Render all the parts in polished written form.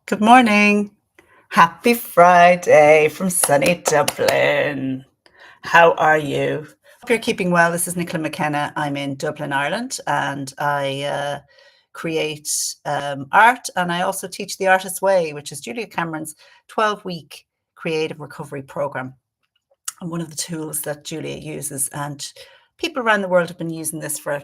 Good morning. Happy Friday from sunny Dublin. How are you? Hope you're keeping well. This is Nicola McKenna. I'm in Dublin, Ireland, and I create art, and I also teach the Artist's Way, which is Julia Cameron's 12-week creative recovery program. And one of the tools that Julia uses, and people around the world have been using this for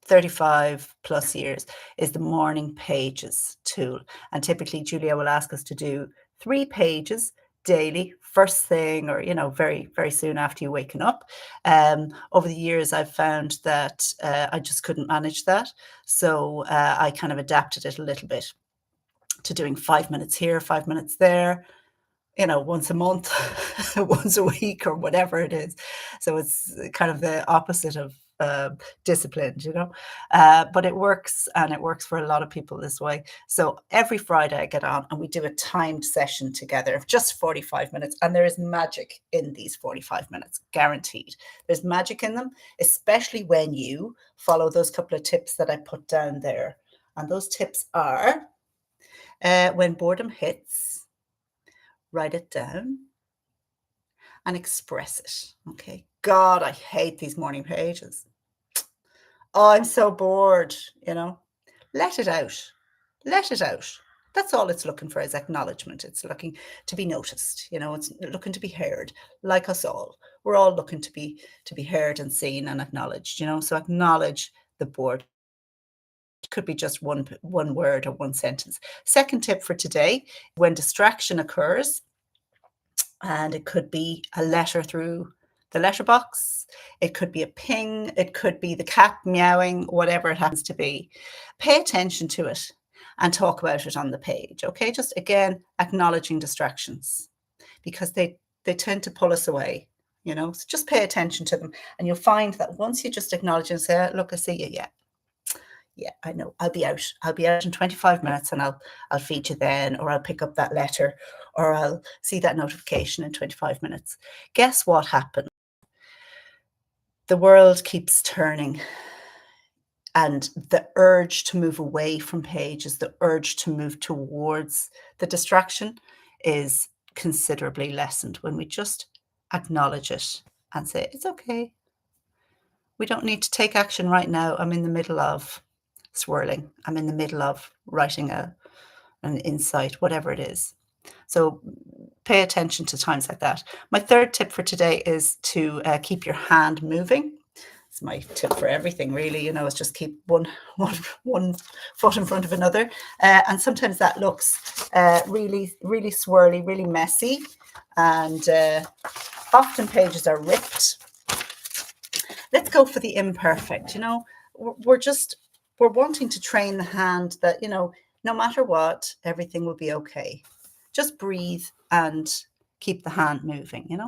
35 plus years, is the morning pages tool. And typically Julia will ask us to do 3 pages daily, first thing, or very, very soon after you waking up. Over the years, I've found that I just couldn't manage that. So I kind of adapted it a little bit to doing 5 minutes here, 5 minutes there, once a month, once a week, or whatever it is. So it's kind of the opposite of disciplined, but it works, and it works for a lot of people this way. So every Friday I get on and we do a timed session together of just 45 minutes. And there is magic in these 45 minutes, guaranteed. There's magic in them, especially when you follow those couple of tips that I put down there. And those tips are when boredom hits, write it down and express it. Okay. God, I hate these morning pages. Oh, I'm so bored. Let it out. Let it out. That's all it's looking for, is acknowledgement. It's looking to be noticed. It's looking to be heard, like us all. We're all looking to be heard and seen and acknowledged. So acknowledge the bored. It could be just one word or one sentence. Second tip for today: when distraction occurs, and it could be a letter through the letterbox, it could be a ping, it could be the cat meowing, whatever it happens to be. Pay attention to it and talk about it on the page, okay? Just again, acknowledging distractions, because they tend to pull us away, so just pay attention to them, and you'll find that once you just acknowledge and say, look, I see you, yeah, I know. I'll be out in 25 minutes, and I'll feed you then, or I'll pick up that letter, or I'll see that notification in 25 minutes. Guess what happened? The world keeps turning, and the urge to move away from pages, the urge to move towards the distraction, is considerably lessened when we just acknowledge it and say, it's okay. We don't need to take action right now. I'm in the middle of swirling. I'm in the middle of writing an insight, whatever it is. So pay attention to times like that. My third tip for today is to keep your hand moving. It's my tip for everything, really. Is just keep one foot in front of another. And sometimes that looks really, really swirly, really messy. And often pages are ripped. Let's go for the imperfect. We're wanting to train the hand that, no matter what, everything will be okay. Just breathe and keep the hand moving,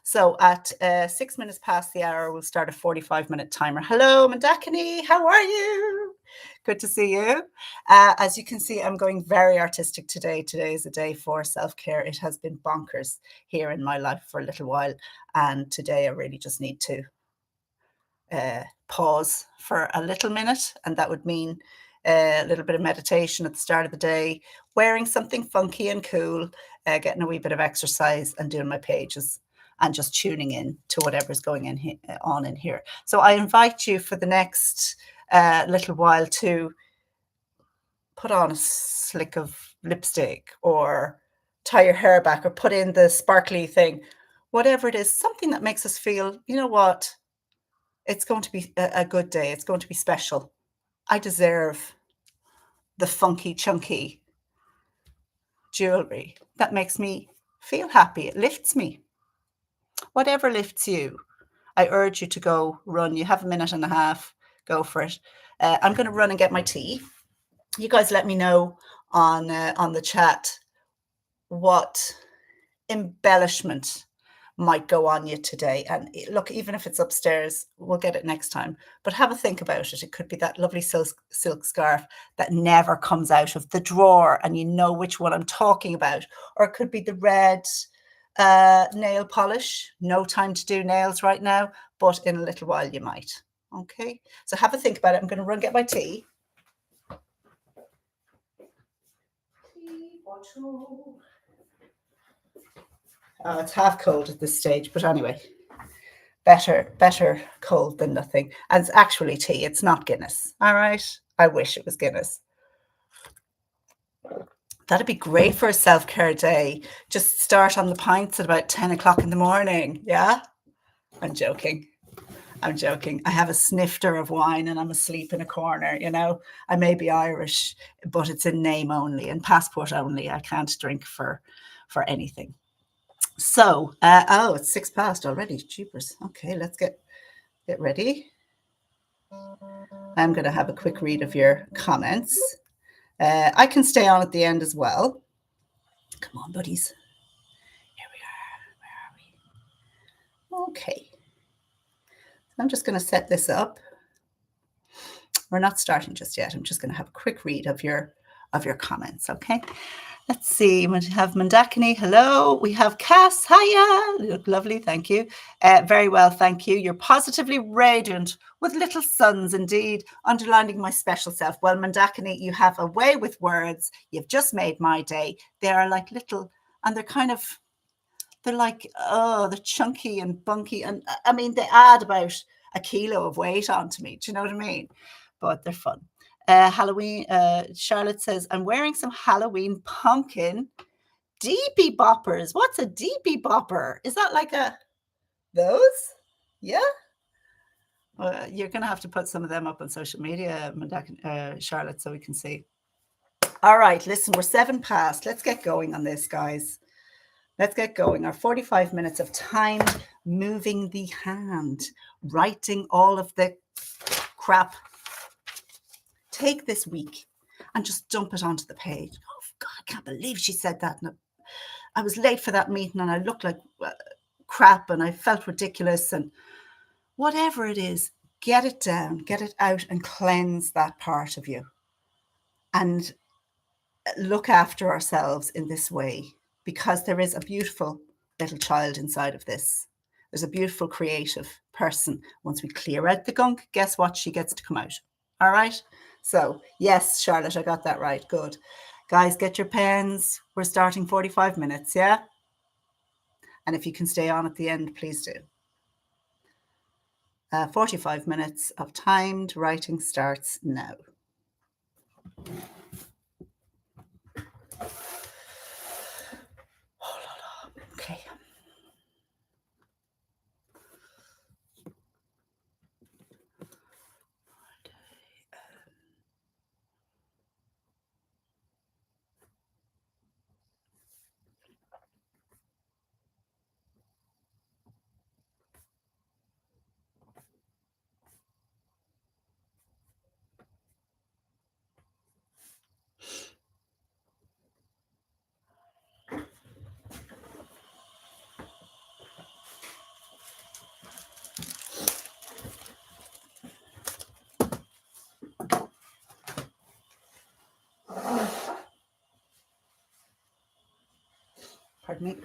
So at 6 minutes past the hour, we'll start a 45-minute timer. Hello, Mandakini, how are you? Good to see you. As you can see, I'm going very artistic today. Today is a day for self-care. It has been bonkers here in my life for a little while. And today I really just need to pause for a little minute, and that would mean a little bit of meditation at the start of the day, wearing something funky and cool, getting a wee bit of exercise, and doing my pages, and just tuning in to whatever's going on in here. So I invite you for the next little while to put on a slick of lipstick, or tie your hair back, or put in the sparkly thing, whatever it is, something that makes us feel, you know what, it's going to be a good day. It's going to be special. I deserve the funky, chunky jewelry that makes me feel happy. It lifts me. Whatever lifts you, I urge you to go run. You have a minute and a half. Go for it. I'm going to run and get my tea. You guys let me know on the chat what embellishment might go on you today. And look, even if it's upstairs, we'll get it next time. But have a think about it. It could be that lovely silk scarf that never comes out of the drawer, and you know which one I'm talking about. Or it could be the red nail polish. No time to do nails right now, but in a little while you might. Okay, so have a think about it. I'm going to run get my tea. It's half cold at this stage, but anyway, better cold than nothing. And it's actually tea. It's not Guinness. All right. I wish it was Guinness. That'd be great for a self-care day. Just start on the pints at about 10 o'clock in the morning. Yeah. I'm joking. I'm joking. I have a snifter of wine and I'm asleep in a corner. I may be Irish, but it's in name only and passport only. I can't drink for anything. So, it's 6 past already. Jeepers. Okay, let's get ready. I'm going to have a quick read of your comments. I can stay on at the end as well. Come on, buddies. Here we are. Where are we? Okay. I'm just going to set this up. We're not starting just yet. I'm just going to have a quick read of your comments, okay? Let's see. We have Mandakini. Hello. We have Cass. Hiya. You look lovely. Thank you. Very well. Thank you. You're positively radiant with little suns, indeed, underlining my special self. Well, Mandakini, you have a way with words. You've just made my day. They are like little, and they're like, they're chunky and bunky. And I mean, they add about a kilo of weight onto me. Do you know what I mean? But they're fun. Halloween, Charlotte says, I'm wearing some Halloween pumpkin deepy boppers. What's a deepy bopper? Is that like those? Yeah. You're going to have to put some of them up on social media, Charlotte, so we can see. All right, listen, we're 7 past. Let's get going on this, guys. Let's get going. Our 45 minutes of time, moving the hand, writing all of the crap. Take this week and just dump it onto the page. Oh, God, I can't believe she said that. I was late for that meeting and I looked like crap and I felt ridiculous. And whatever it is, get it down, get it out and cleanse that part of you. And look after ourselves in this way, because there is a beautiful little child inside of this. There's a beautiful creative person. Once we clear out the gunk, guess what? She gets to come out. All right. So yes, Charlotte, I got that right. Good. Guys, get your pens. We're starting 45 minutes. Yeah. And if you can stay on at the end, please do. 45 minutes of timed writing starts now. Okay. Pardon me.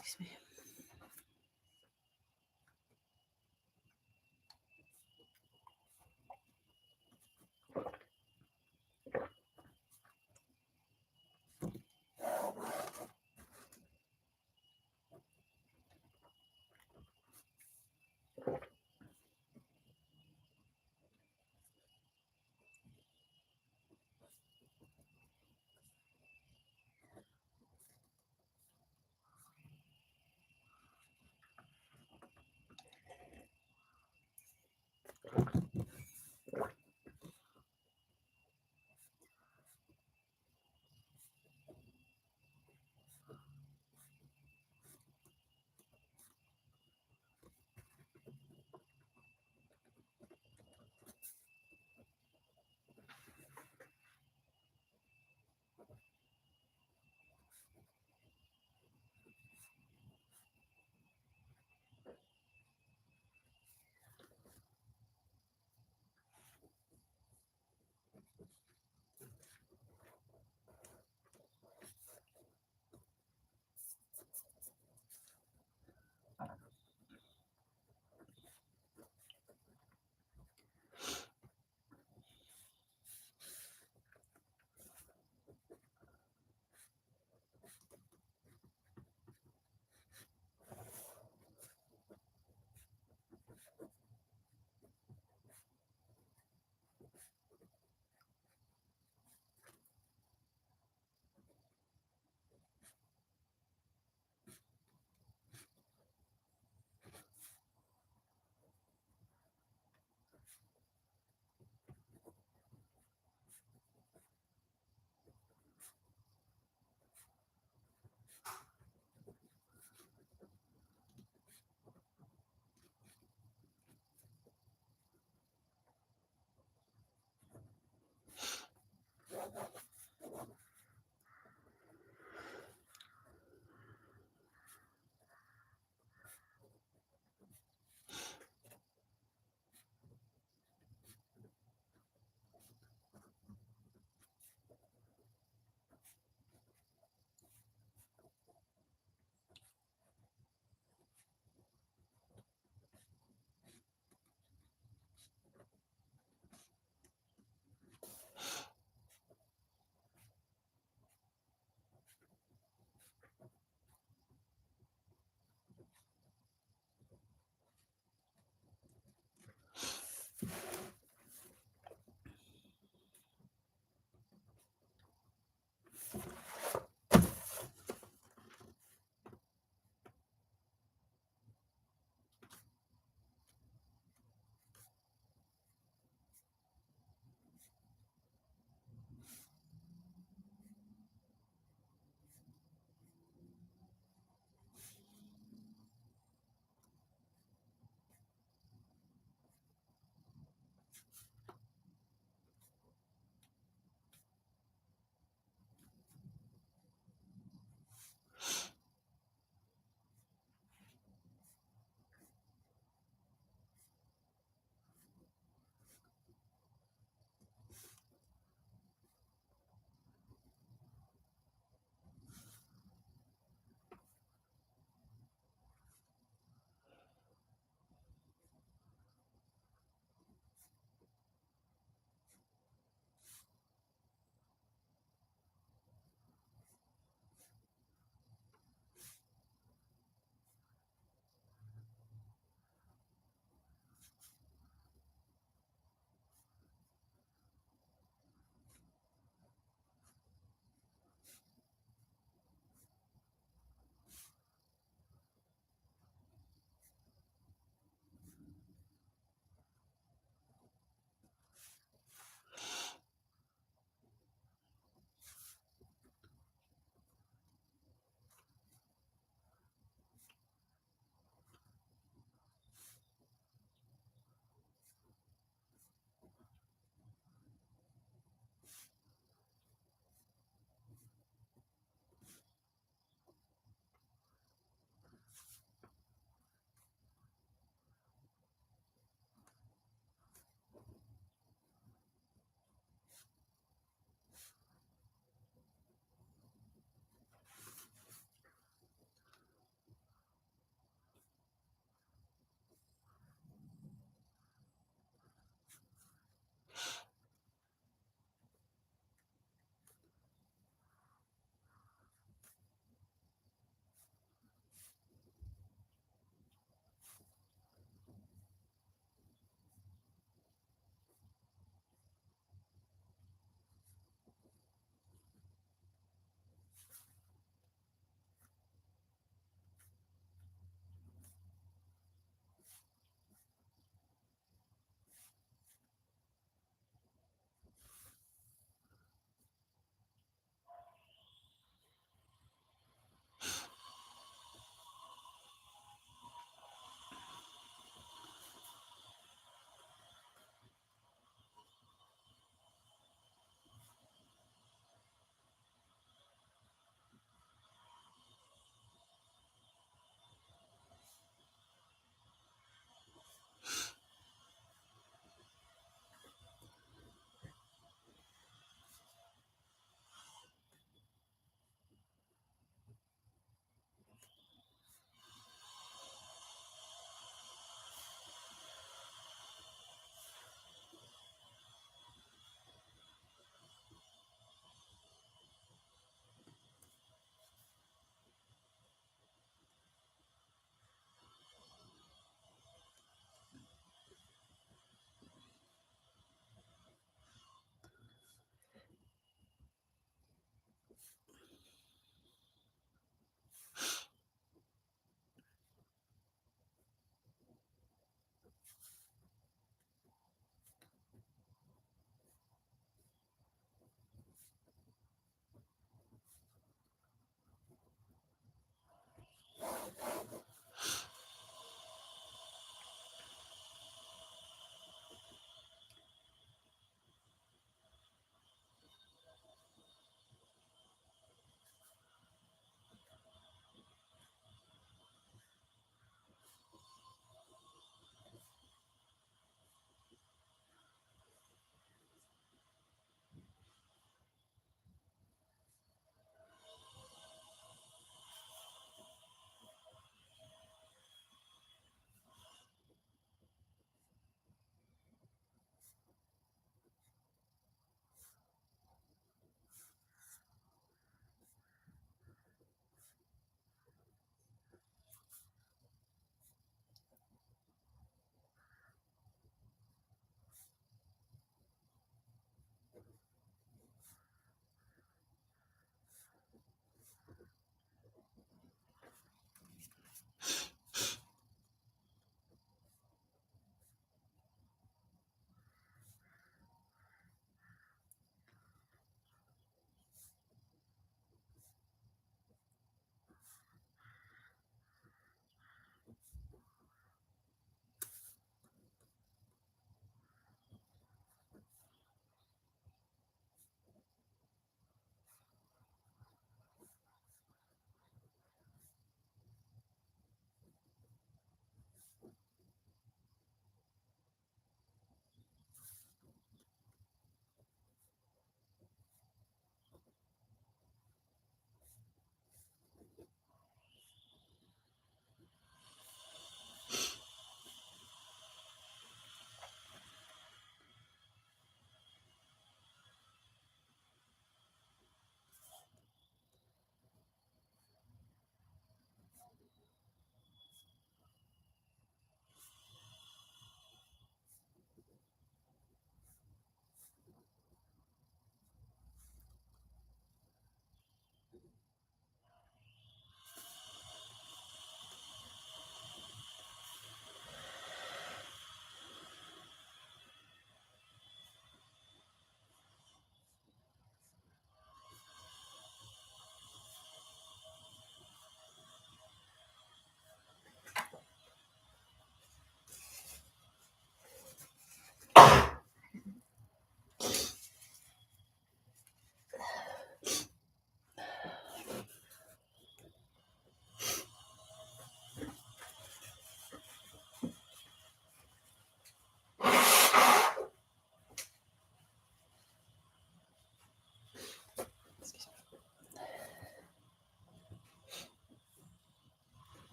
Excuse me.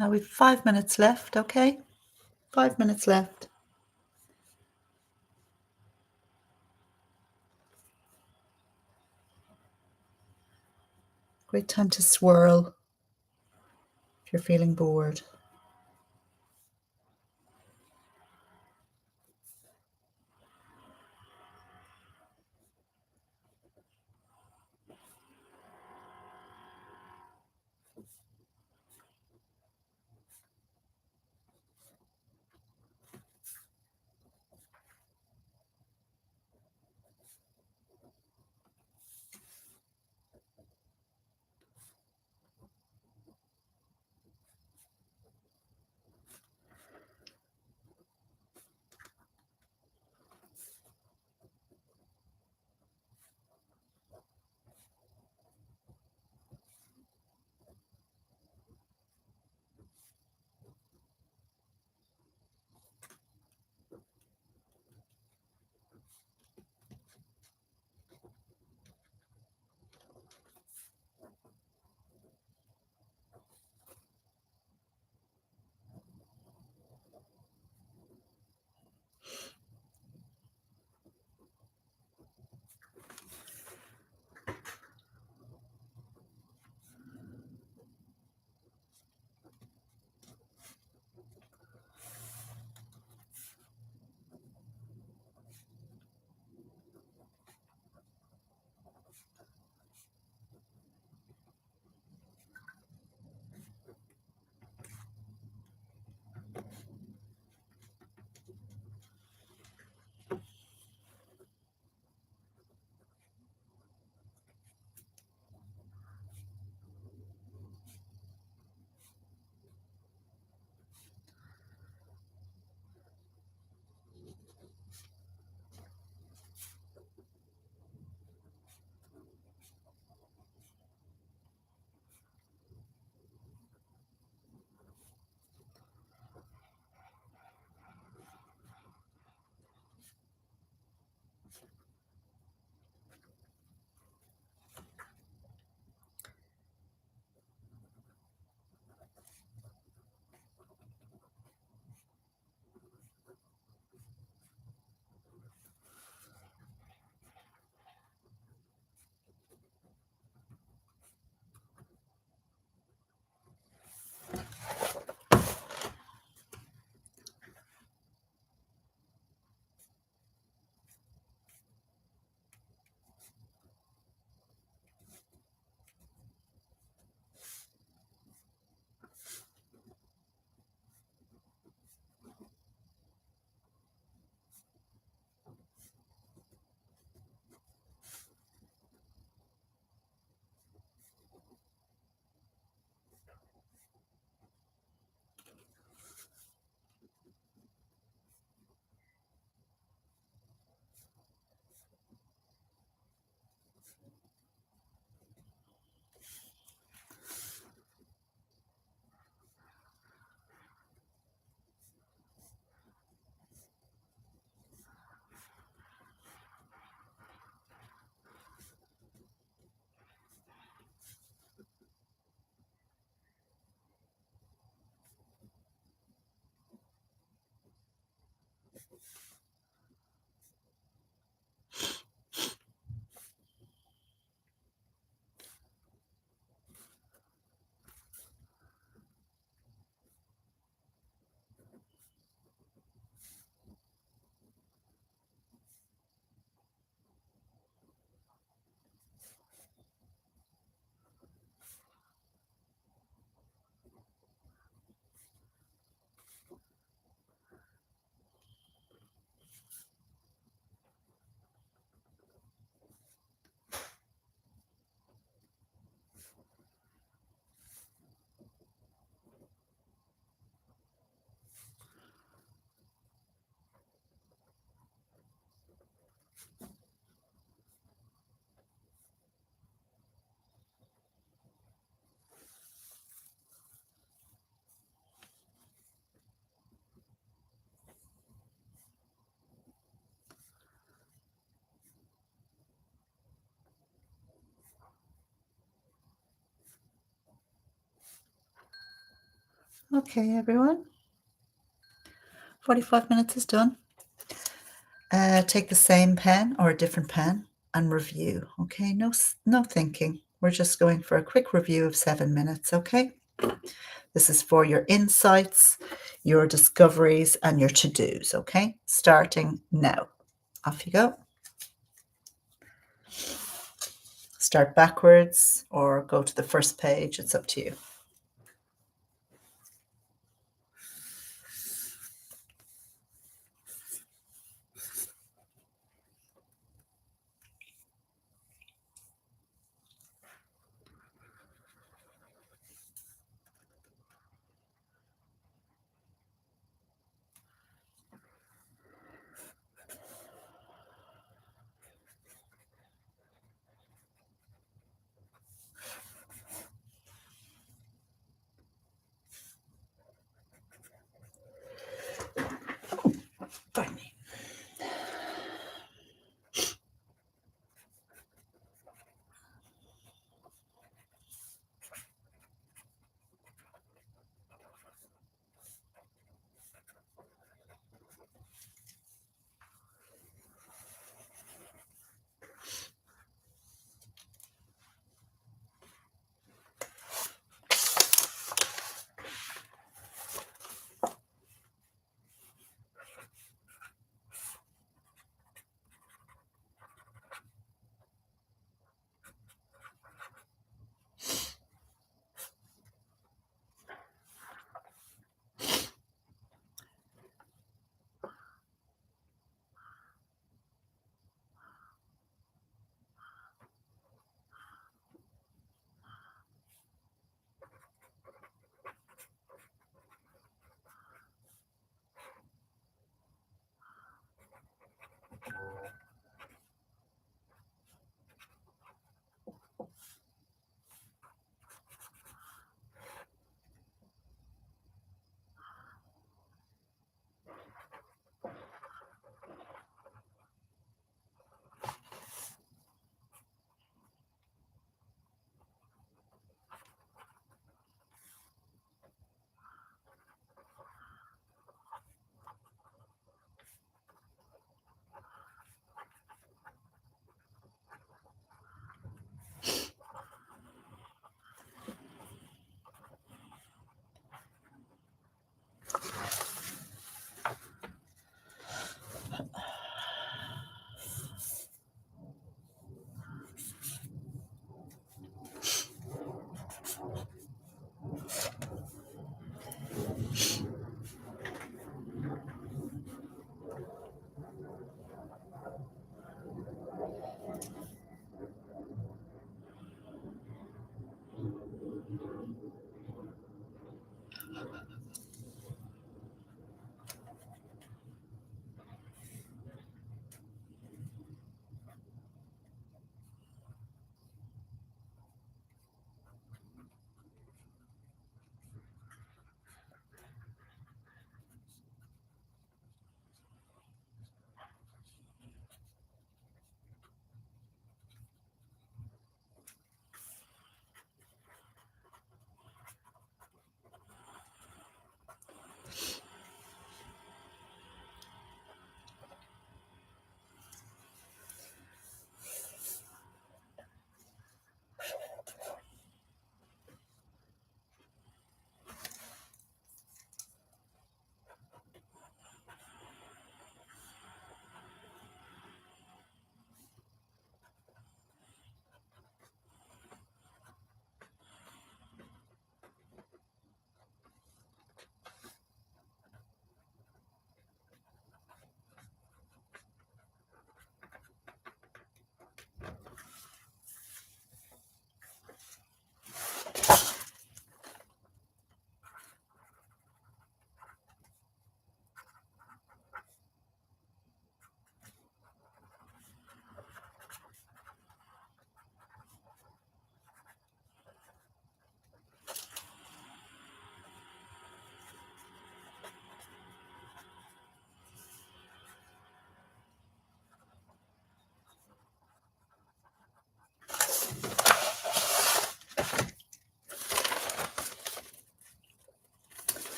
Now we've 5 minutes left, okay? 5 minutes left. Great time to swirl if you're feeling bored. Okay, everyone. 45 minutes is done. Take the same pen or a different pen and review. Okay, no thinking. We're just going for a quick review of 7 minutes. Okay, this is for your insights, your discoveries, and your to-dos. Okay, starting now. Off you go. Start backwards or go to the first page. It's up to you.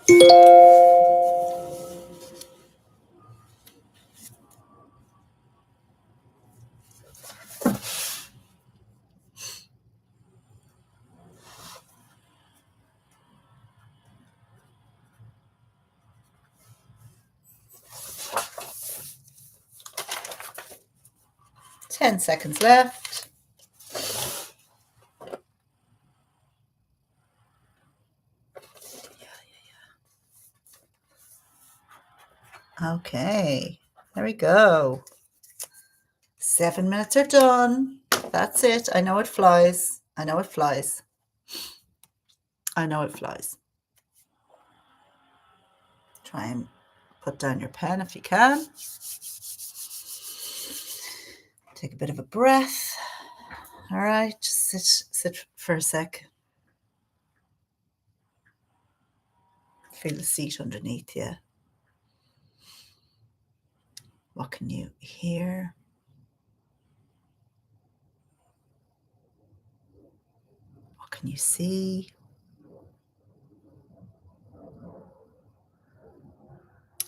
10 seconds left. Okay, there we go. 7 minutes are done. That's it. I know it flies. I know it flies. I know it flies. Try and put down your pen if you can. Take a bit of a breath. All right, just sit for a sec. Feel the seat underneath you. What can you hear? What can you see?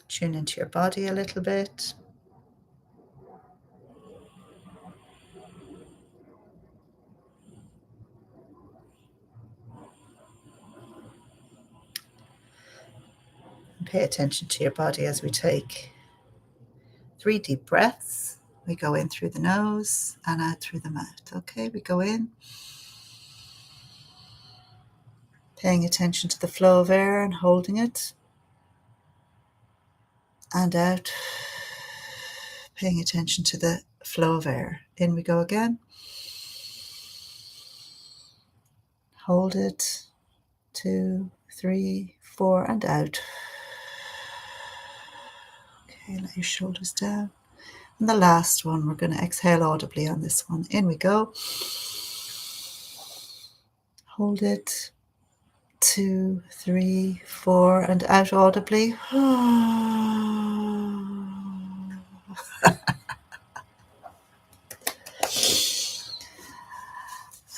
Tune into your body a little bit. And pay attention to your body as we take 3 deep breaths. We go in through the nose and out through the mouth. Okay, we go in. Paying attention to the flow of air and holding it. And out. Paying attention to the flow of air. In we go again. Hold it. 2, 3, 4, and out. Okay, let your shoulders down. And the last one, we're going to exhale audibly on this one. In we go. Hold it. 2, 3, 4, and out audibly.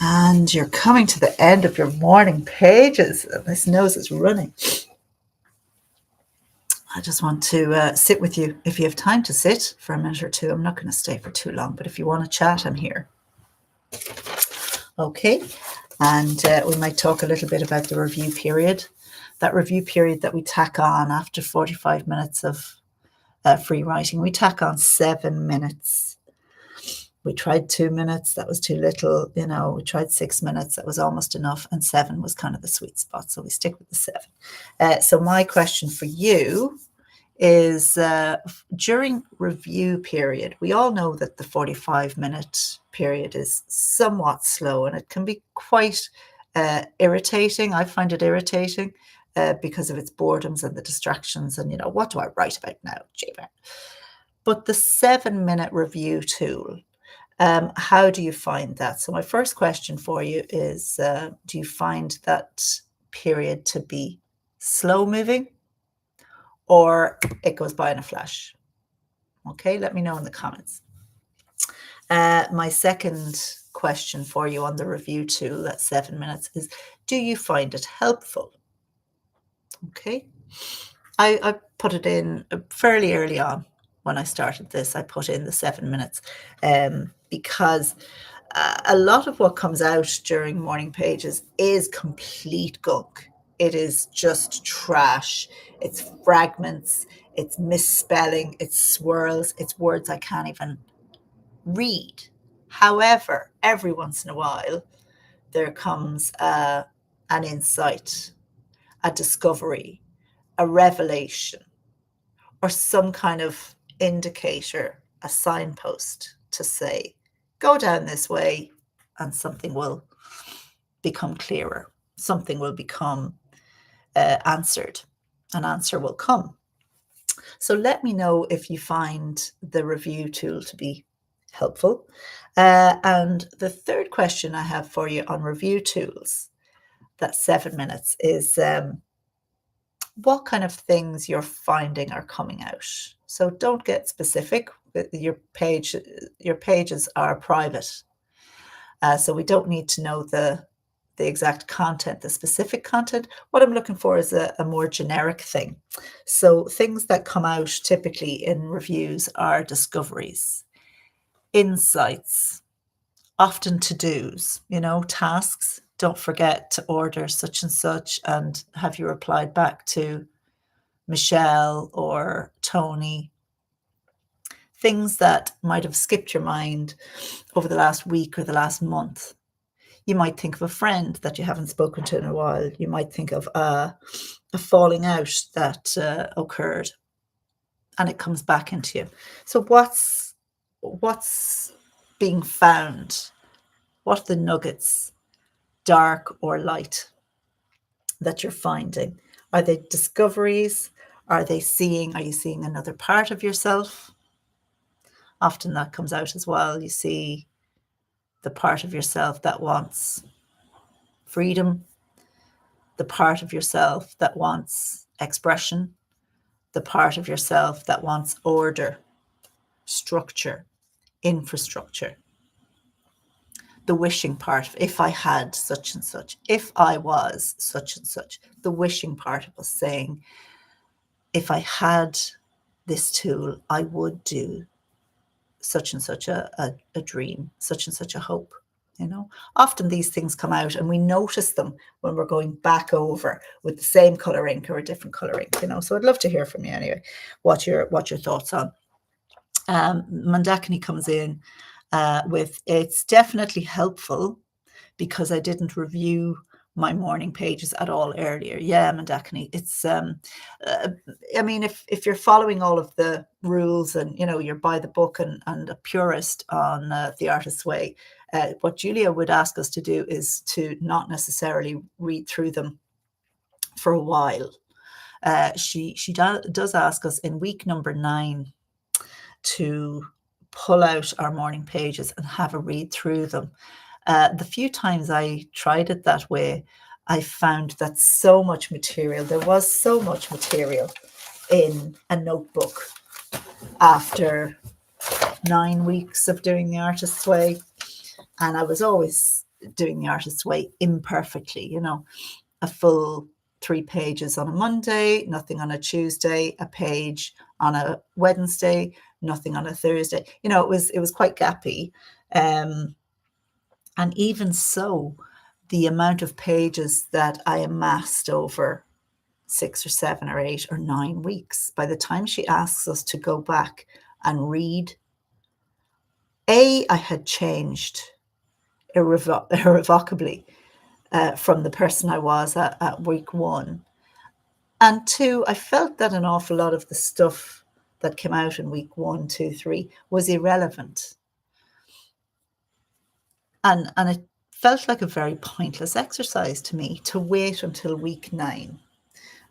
And you're coming to the end of your morning pages. This nose is running. I just want to sit with you. If you have time to sit for a minute or two, I'm not going to stay for too long, but if you want to chat, I'm here. Okay, and we might talk a little bit about the review period. That review period that we tack on after 45 minutes of free writing, we tack on 7 minutes. We tried 2 minutes, that was too little. You know, we tried 6 minutes, that was almost enough, and 7 was kind of the sweet spot, so we stick with the 7. So my question for you is, during review period, we all know that the 45-minute period is somewhat slow, and it can be quite irritating. I find it irritating because of its boredoms and the distractions, and, you know, what do I write about now, J-Bar? But the 7-minute review tool, how do you find that? So my first question for you is, do you find that period to be slow moving, or it goes by in a flash? Okay, let me know in the comments. My second question for you on the review tool at 7 minutes is, do you find it helpful? Okay, I put it in fairly early on. When I started this, I put in the 7 minutes because a lot of what comes out during morning pages is complete gunk. It is just trash. It's fragments, it's misspelling, it's swirls, it's words I can't even read. However, every once in a while, there comes an insight, a discovery, a revelation, or some kind of indicator, a signpost to say, go down this way and something will become clearer. Something will become answered. An answer will come. So let me know if you find the review tool to be helpful. And the third question I have for you on review tools, that's 7 minutes, is what kind of things you're finding are coming out. So don't get specific. Your pages are private, so we don't need to know the the exact content, the specific content. What I'm looking for is a more generic thing. So things that come out typically in reviews are discoveries, insights, often to-dos, tasks. Don't forget to order such and such, and have you replied back to Michelle or Tony? Things that might have skipped your mind over the last week or the last month. You might think of a friend that you haven't spoken to in a while. You might think of a falling out that occurred, and it comes back into you. So what's being found? What are the nuggets, dark or light, that you're finding? Are they discoveries? Are you seeing another part of yourself? Often that comes out as well. You see the part of yourself that wants freedom, the part of yourself that wants expression, the part of yourself that wants order, structure, infrastructure. The wishing part, if I had such and such, if I was such and such. The wishing part of us saying, if I had this tool, I would do such and such a dream, such and such a hope. Often these things come out and we notice them when we're going back over with the same color ink or a different color ink. So I'd love to hear from you anyway, what your thoughts on. Mandakini comes in with, it's definitely helpful because I didn't review my morning pages at all earlier. Yeah, Mandakini, it's I mean, if you're following all of the rules and you're by the book and a purist on The Artist's Way, what Julia would ask us to do is to not necessarily read through them for a while. She does ask us in week number 9 to pull out our morning pages and have a read through them. The few times I tried it that way, I found that there was so much material in a notebook after 9 weeks of doing The Artist's Way. And I was always doing The Artist's Way imperfectly, a full 3 pages on a Monday, nothing on a Tuesday, a page on a Wednesday, nothing on a Thursday. It was quite gappy. And even so, the amount of pages that I amassed over 6 or 7 or 8 or 9 weeks, by the time she asks us to go back and read, I had changed irrevocably from the person I was at week 1. And 2, I felt that an awful lot of the stuff that came out in week 1, 2, 3 was irrelevant. And it felt like a very pointless exercise to me to wait until week 9.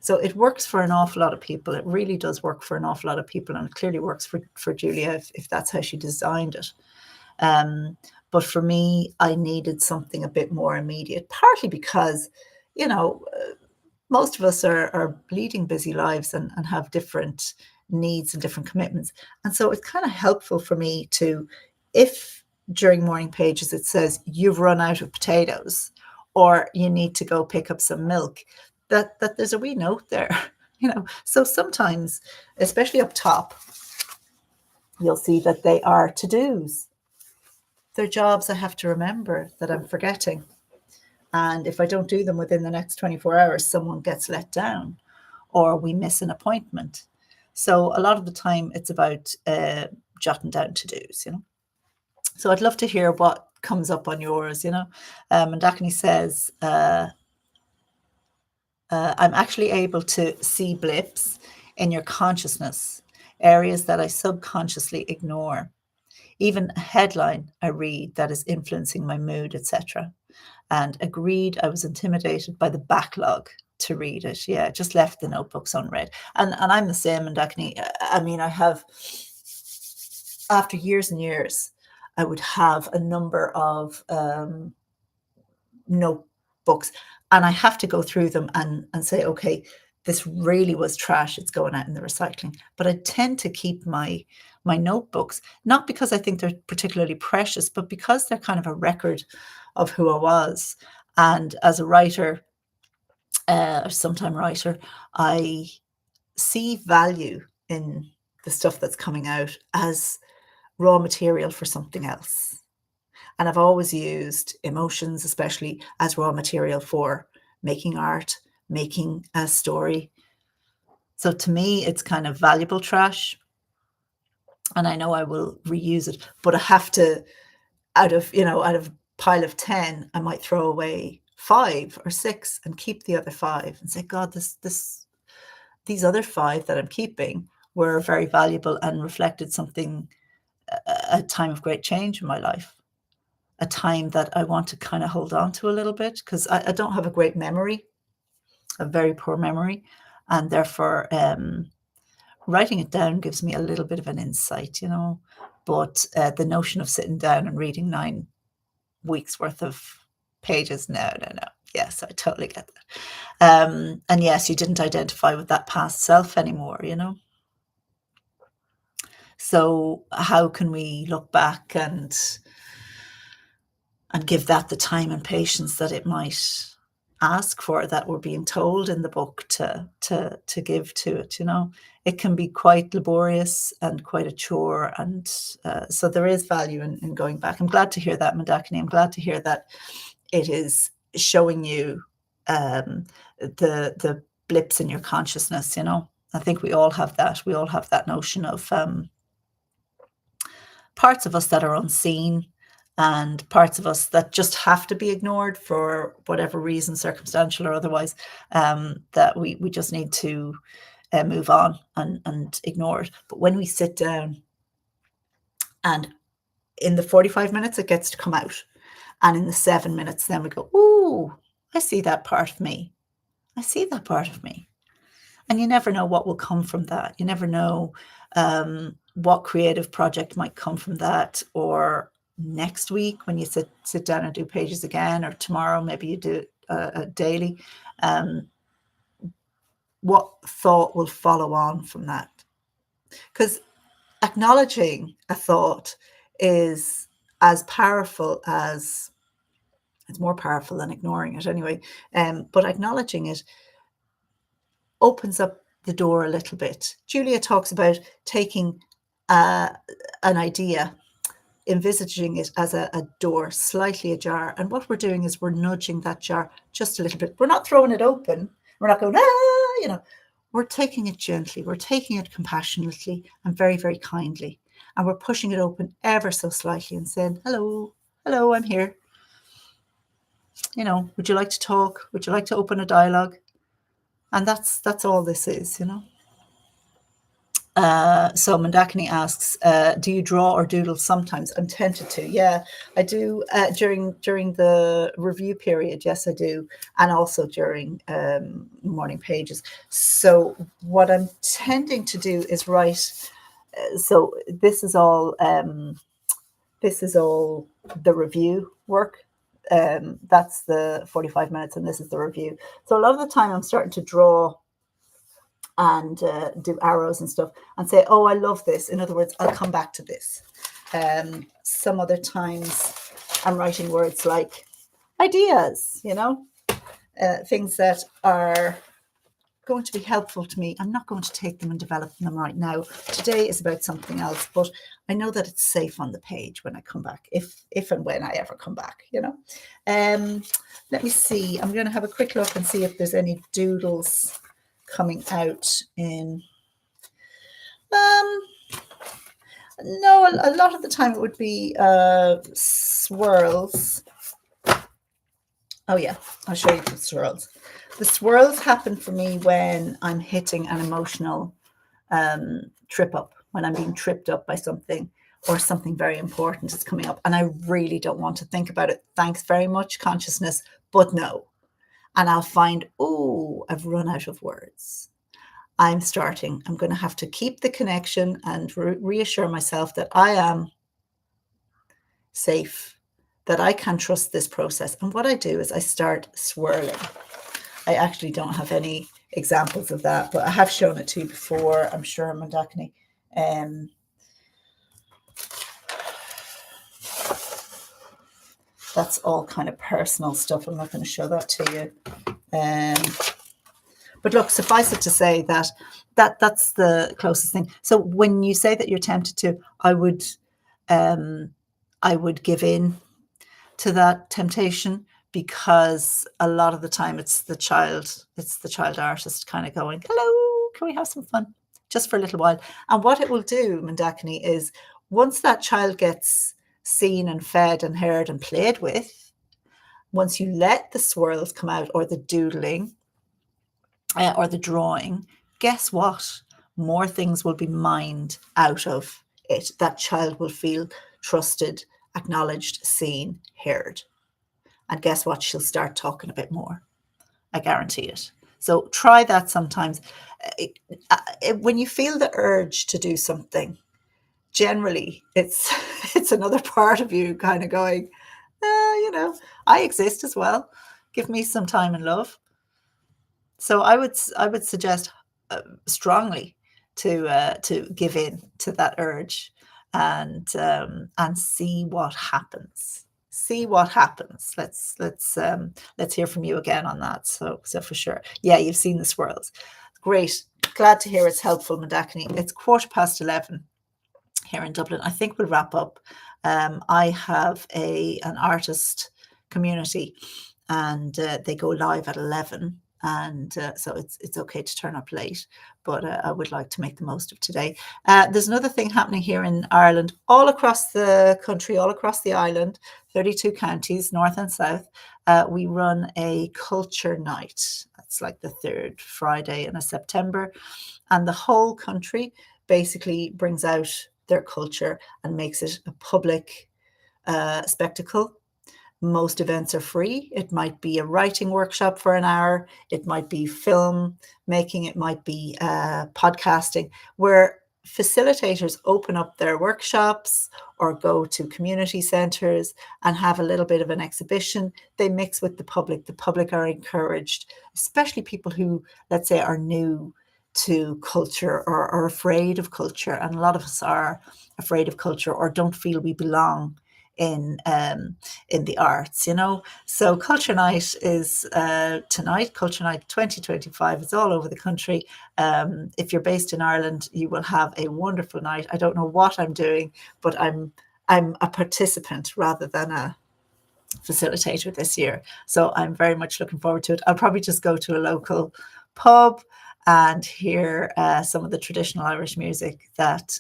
So it works for an awful lot of people. It really does work for an awful lot of people. And it clearly works for Julia if that's how she designed it. But for me, I needed something a bit more immediate, partly because, most of us are leading busy lives and have different needs and different commitments. And so it's kind of helpful for me to, if during morning pages it says you've run out of potatoes or you need to go pick up some milk, that there's a wee note there, So sometimes, especially up top, you'll see that they are to-dos. They're jobs I have to remember that I'm forgetting. And if I don't do them within the next 24 hours, someone gets let down or we miss an appointment. So a lot of the time it's about jotting down to-dos, So I'd love to hear what comes up on yours, And Mandakini says, I'm actually able to see blips in your consciousness, areas that I subconsciously ignore. Even a headline I read that is influencing my mood, etc. And agreed, I was intimidated by the backlog to read it. Yeah, just left the notebooks unread. And I'm the same, Mandakini. I mean, I have, after years and years, I would have a number of notebooks, and I have to go through them and say, okay, this really was trash. It's going out in the recycling. But I tend to keep my notebooks, not because I think they're particularly precious, but because they're kind of a record of who I was. And as a writer, or sometime writer, I see value in the stuff that's coming out as raw material for something else. And I've always used emotions, especially, as raw material for making art, making a story. So to me, it's kind of valuable trash. And I know I will reuse it, but I have to, out of a pile of 10, I might throw away 5 or 6 and keep the other 5 and say, God, these other 5 that I'm keeping were very valuable and reflected something, a time of great change in my life, a time that I want to kind of hold on to a little bit, because I don't have a great memory, a very poor memory, and therefore writing it down gives me a little bit of an insight, but the notion of sitting down and reading 9 weeks worth of pages, no. Yes, I totally get that. And yes, you didn't identify with that past self anymore, So how can we look back and give that the time and patience that it might ask for, that we're being told in the book to give to it? It can be quite laborious and quite a chore, and so there is value in going back. I'm glad to hear that, Mandakini. I'm glad to hear that it is showing you the blips in your consciousness. I think we all have that. We all have that notion of parts of us that are unseen, and parts of us that just have to be ignored for whatever reason, circumstantial or otherwise, that we just need to move on and ignore it. But when we sit down, and in the 45 minutes it gets to come out, and in the 7 minutes then we go, ooh, I see that part of me. I see that part of me. And you never know what will come from that. You never know what creative project might come from that, or next week when you sit down and do pages again, or tomorrow maybe you do a daily, what thought will follow on from that. Because acknowledging a thought is as powerful as, it's more powerful than ignoring it anyway, but acknowledging it opens up the door a little bit. Julia talks about taking an idea, envisaging it as a door slightly ajar, and what we're doing is we're nudging that jar just a little bit. We're not throwing it open. We're not going, we're taking it gently. We're taking it compassionately and very, very kindly, and we're pushing it open ever so slightly and saying, hello, I'm here. Would you like to talk? Would you like to open a dialogue? And that's all this is. So Mandakini asks, do you draw or doodle sometimes? I'm tempted to. Yeah, I do during the review period. Yes, I do. And also during morning pages. So what I'm tending to do is write. So this is all the review work. That's the 45 minutes, and this is the review. So a lot of the time I'm starting to draw and do arrows and stuff and say, oh, I love this. In other words, I'll come back to this. Some other times I'm writing words like ideas, things that are going to be helpful to me. I'm not going to take them and develop them right now. Today is about something else, but I know that it's safe on the page when I come back, if and when I ever come back, Let me see. I'm going to have a quick look and see if there's any doodles coming out in no, a lot of the time it would be swirls. Oh yeah, I'll show you the swirls. The swirls happen for me when I'm hitting an emotional trip up, when I'm being tripped up by something, or something very important is coming up and I really don't want to think about it. Thanks very much, consciousness, but no. And I'll find, oh, I've run out of words. I'm going to have to keep the connection and reassure myself that I am safe, that I can trust this process. And what I do is I start swirling. I actually don't have any examples of that, but I have shown it to you before, I'm sure, Mandakini. that's all kind of personal stuff. I'm not going to show that to you. But look, suffice it to say that that's the closest thing. So when you say that you're tempted to, I would give in to that temptation, because a lot of the time it's the child artist kind of going, hello, can we have some fun just for a little while? And what it will do, Mandakini, is once that child gets seen and fed and heard and played with, once you let the swirls come out, or the doodling, or the drawing, guess what? More things will be mined out of it. That child will feel trusted, acknowledged, seen, heard. And guess what? She'll start talking a bit more. I guarantee it. So try that sometimes. When you feel the urge to do something, generally it's it's another part of you kind of going, I exist as well. Give me some time and love. So I would suggest strongly to give in to that urge, and see what happens. See what happens. Let's hear from you again on that. So for sure, yeah, you've seen the swirls. Great, glad to hear it's helpful, Mandakini. It's 11:15 here in Dublin. I think we'll wrap up. I have an artist community, and they go live at 11. And so it's okay to turn up late, but I would like to make the most of today. There's another thing happening here in Ireland, all across the country, all across the island, 32 counties, north and south. We run a culture night. That's like the third Friday in September. And the whole country basically brings out their culture and makes it a public spectacle. Most events are free. It might be a writing workshop for an hour. It might be film making. It might be podcasting, where facilitators open up their workshops or go to community centres and have a little bit of an exhibition. They mix with the public. The public are encouraged, especially people who, let's say, are new to culture or are afraid of culture. And a lot of us are afraid of culture or don't feel we belong in the arts, So Culture Night is tonight. Culture Night 2025 is all over the country. If you're based in Ireland, you will have a wonderful night. I don't know what I'm doing, but I'm a participant rather than a facilitator this year. So I'm very much looking forward to it. I'll probably just go to a local pub and hear some of the traditional Irish music that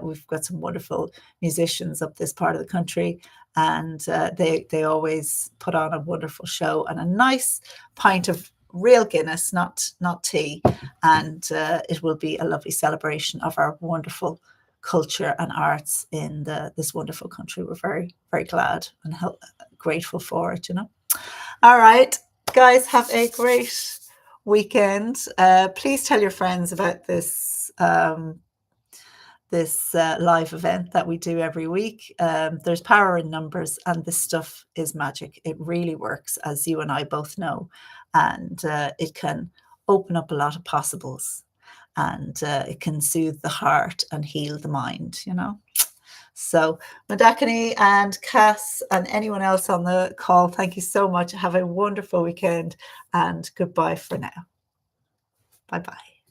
we've got some wonderful musicians up this part of the country, and they always put on a wonderful show and a nice pint of real Guinness, not tea, and it will be a lovely celebration of our wonderful culture and arts in this wonderful country. We're very, very glad and grateful for it, All right, guys, have a great weekend. Please tell your friends about this live event that we do every week. There's power in numbers, and this stuff is magic. It really works, as you and I both know, and it can open up a lot of possibles, and it can soothe the heart and heal the mind, So Mandakini and Cass and anyone else on the call, thank you so much. Have a wonderful weekend, and goodbye for now. Bye-bye.